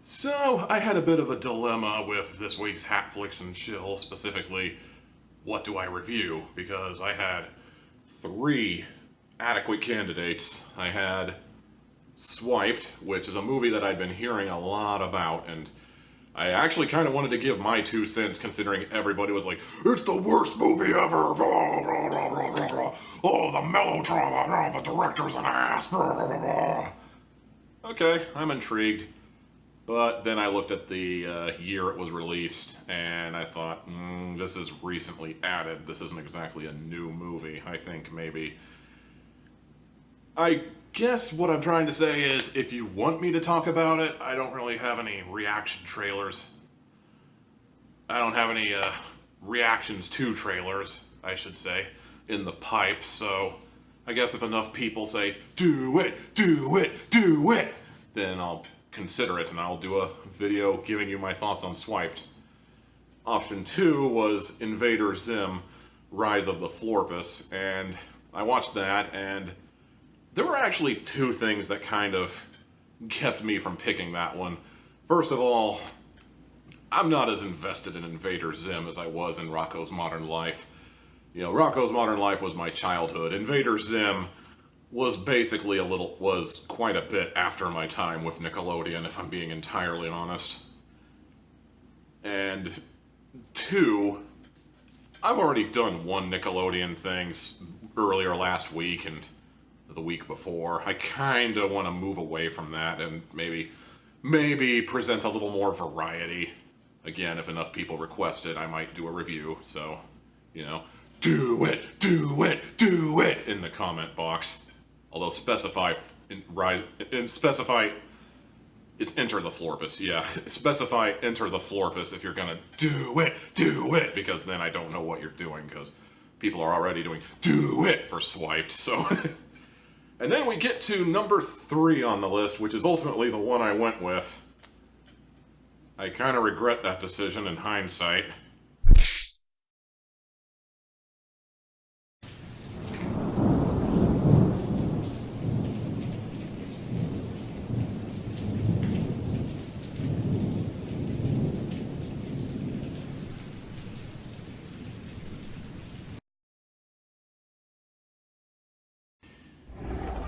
So, I had a bit of a dilemma with this week's Hatflix and Chill, specifically, what do I review? Because I had three adequate candidates. I had Swiped, which is a movie that I'd been hearing a lot about, and I actually kind of wanted to give my 2 cents, considering everybody was like, it's the worst movie ever! Oh, the melodrama, the director's an ass! Okay, I'm intrigued. But then I looked at the year it was released, and I thought, this is recently added. This isn't exactly a new movie. I think maybe... I guess what I'm trying to say is, if you want me to talk about it, I don't really have any reaction trailers. I don't have any reactions to trailers, I should say, in the pipe, so I guess if enough people say, do it, do it, do it, then I'll consider it, and I'll do a video giving you my thoughts on Swiped. Option 2 was Invader Zim, Rise of the Florpus, and I watched that, and there were actually 2 things that kind of kept me from picking that one. First of all, I'm not as invested in Invader Zim as I was in Rocko's Modern Life. You know, Rocko's Modern Life was my childhood. Invader Zim was basically was quite a bit after my time with Nickelodeon, if I'm being entirely honest. And 2, I've already done one Nickelodeon thing earlier last week and the week before. I kind of want to move away from that and maybe present a little more variety. Again, if enough people request it, I might do a review, so, you know, do it, do it, do it in the comment box. Although specify it's enter the Florpus, yeah. Specify enter the Florpus if you're gonna do it, because then I don't know what you're doing, because people are already doing do it for Swiped, so. And then we get to number 3 on the list, which is ultimately the one I went with. I kind of regret that decision in hindsight.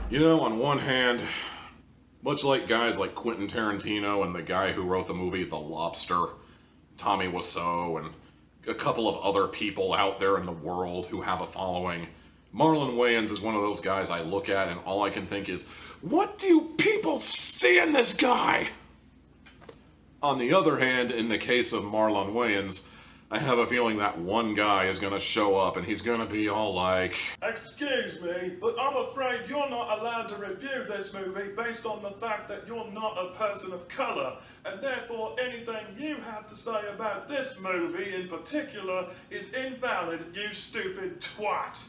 You know, on one hand, much like guys like Quentin Tarantino and the guy who wrote the movie The Lobster, Tommy Wiseau, and a couple of other people out there in the world who have a following, Marlon Wayans is one of those guys I look at and all I can think is, what do people see in this guy? On the other hand, in the case of Marlon Wayans, I have a feeling that one guy is going to show up and he's going to be all like, excuse me, but I'm afraid you're not allowed to review this movie based on the fact that you're not a person of colour, and therefore anything you have to say about this movie in particular is invalid, you stupid twat.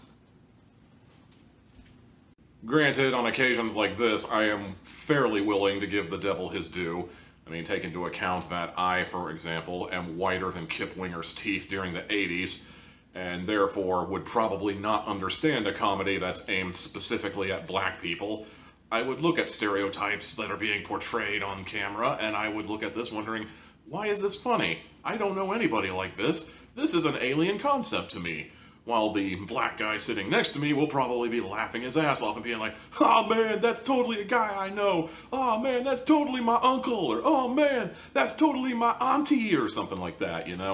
Granted, on occasions like this, I am fairly willing to give the devil his due. I mean, take into account that I, for example, am whiter than Kip Winger's teeth during the 80s, and therefore would probably not understand a comedy that's aimed specifically at black people. I would look at stereotypes that are being portrayed on camera, and I would look at this wondering, why is this funny? I don't know anybody like this. This is an alien concept to me. While the black guy sitting next to me will probably be laughing his ass off and being like, oh man, that's totally a guy I know. Oh man, that's totally my uncle. Or oh man, that's totally my auntie, or something like that, you know?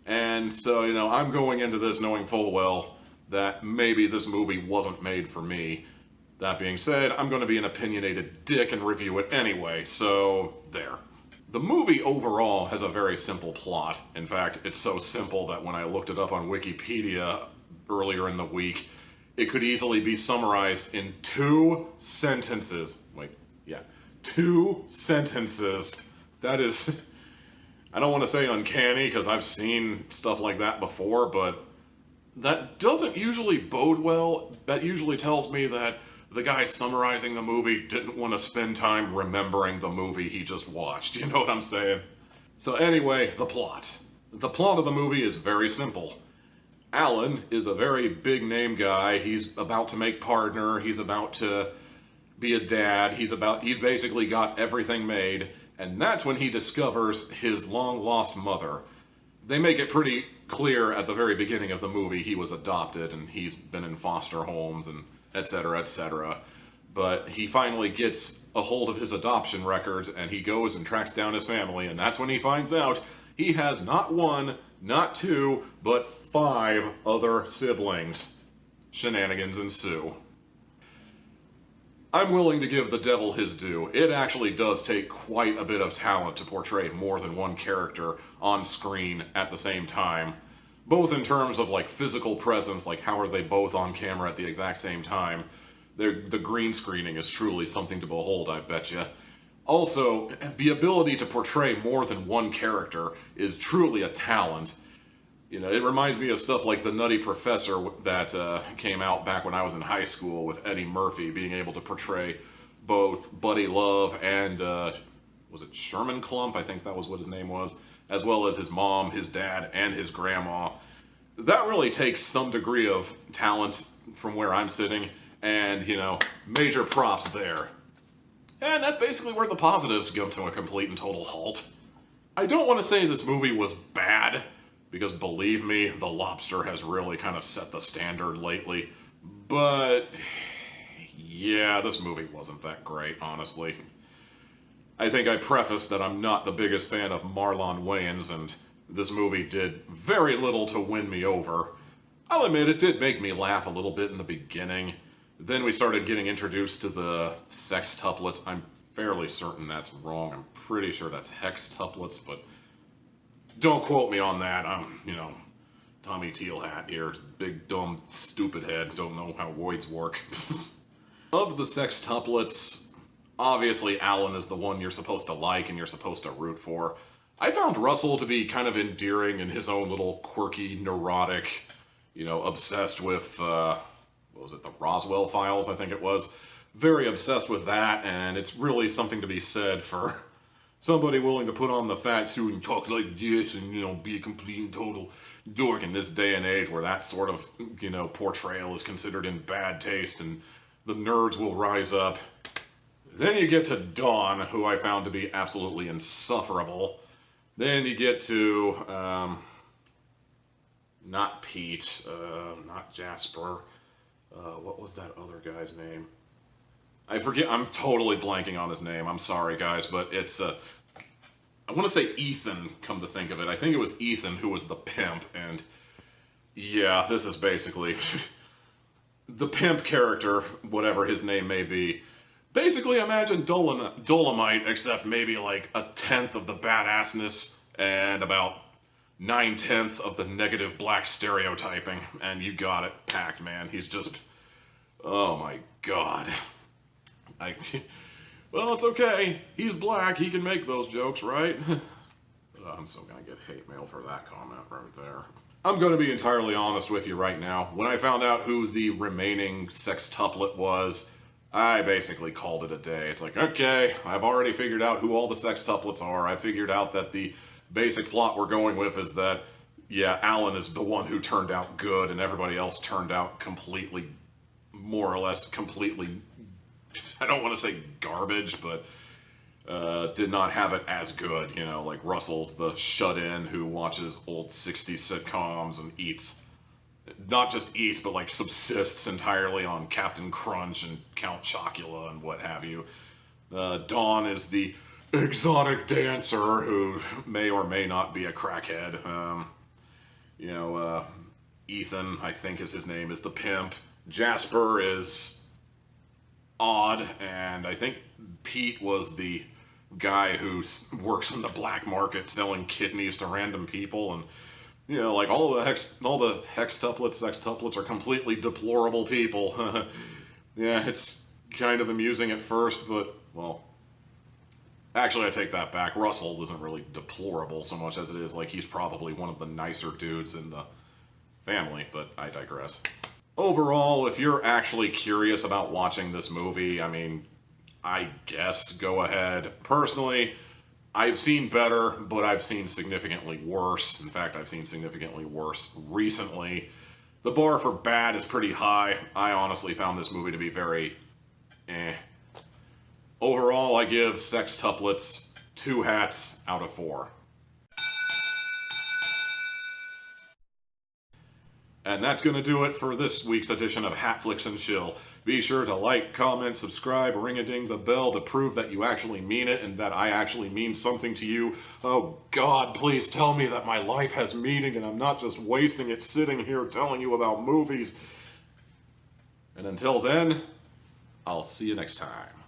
And so, you know, I'm going into this knowing full well that maybe this movie wasn't made for me. That being said, I'm going to be an opinionated dick and review it anyway, so there. The movie overall has a very simple plot. In fact, it's so simple that when I looked it up on Wikipedia earlier in the week, it could easily be summarized in 2 sentences. Wait, yeah, 2 sentences. That is, I don't want to say uncanny, because I've seen stuff like that before, but that doesn't usually bode well. That usually tells me that the guy summarizing the movie didn't want to spend time remembering the movie he just watched. You know what I'm saying? So anyway, the plot. The plot of the movie is very simple. Alan is a very big name guy. He's about to make partner. He's about to be a dad. He's basically got everything made. and that's when he discovers his long-lost mother. They make it pretty clear at the very beginning of the movie he was adopted, and he's been in foster homes, and etc., etc. But he finally gets a hold of his adoption records, and he goes and tracks down his family, and that's when he finds out he has not one, not two, but 5 other siblings. Shenanigans ensue. I'm willing to give the devil his due. It actually does take quite a bit of talent to portray more than one character on screen at the same time. Both in terms of like physical presence, like how are they both on camera at the exact same time. The green screening is truly something to behold, I betcha. Also, the ability to portray more than one character is truly a talent. You know, it reminds me of stuff like The Nutty Professor that came out back when I was in high school with Eddie Murphy being able to portray both Buddy Love and, was it Sherman Klump? I think that was what his name was. As well as his mom, his dad, and his grandma. That really takes some degree of talent from where I'm sitting, and, you know, major props there. And that's basically where the positives come to a complete and total halt. I don't want to say this movie was bad, because believe me, The Lobster has really kind of set the standard lately. But, yeah, this movie wasn't that great, honestly. I think I prefaced that I'm not the biggest fan of Marlon Wayans, and this movie did very little to win me over. I'll admit it did make me laugh a little bit in the beginning. Then we started getting introduced to the Sextuplets. I'm fairly certain that's wrong. I'm pretty sure that's Hextuplets, but don't quote me on that. I'm, you know, Tommy Tealhat here. Big, dumb, stupid head. Don't know how roids work. Of the Sextuplets, obviously Alan is the one you're supposed to like and you're supposed to root for. I found Russell to be kind of endearing in his own little quirky, neurotic, you know, obsessed with, what was it, the Roswell Files, I think it was. Very obsessed with that, and it's really something to be said for somebody willing to put on the fat suit and talk like this and, you know, be a complete and total dork in this day and age where that sort of, you know, portrayal is considered in bad taste and the nerds will rise up. Then you get to Dawn, who I found to be absolutely insufferable. Then you get to, not Pete, not Jasper. What was that other guy's name? I forget, I'm totally blanking on his name. I'm sorry, guys, but it's, I want to say Ethan, come to think of it. I think it was Ethan who was the pimp, and yeah, this is basically the pimp character, whatever his name may be. Basically, imagine Dolomite, except maybe like 1/10 of the badassness and about 9/10 of the negative black stereotyping, and you got it packed, man. He's just, oh my god. Well, it's okay. He's black. He can make those jokes, right? I'm still gonna get hate mail for that comment right there. I'm gonna be entirely honest with you right now. When I found out who the remaining sextuplet was, I basically called it a day. It's like, okay, I've already figured out who all the sextuplets are. I figured out that the basic plot we're going with is that, yeah, Alan is the one who turned out good and everybody else turned out completely, more or less completely, I don't want to say garbage, but did not have it as good, you know, like Russell's the shut-in who watches old 60s sitcoms and eats, not just eats, but like subsists entirely on Captain Crunch and Count Chocula and what have you. Dawn is the exotic dancer who may or may not be a crackhead. You know, Ethan, I think is his name, is the pimp. Jasper is odd, and I think Pete was the guy who works in the black market selling kidneys to random people, and you know, like all the hextuplets, sextuplets are completely deplorable people. Yeah, it's kind of amusing at first, but well, actually I take that back. Russell isn't really deplorable so much as it is like he's probably one of the nicer dudes in the family, but I digress. Overall, if you're actually curious about watching this movie, I mean, I guess go ahead. Personally, I've seen better, but I've seen significantly worse. In fact, I've seen significantly worse recently. The bar for bad is pretty high. I honestly found this movie to be very eh. Overall, I give Sextuplets 2 hats out of 4. And that's going to do it for this week's edition of Hatflix and Chill. Be sure to like, comment, subscribe, ring-a-ding the bell to prove that you actually mean it and that I actually mean something to you. Oh God, please tell me that my life has meaning and I'm not just wasting it sitting here telling you about movies. And until then, I'll see you next time.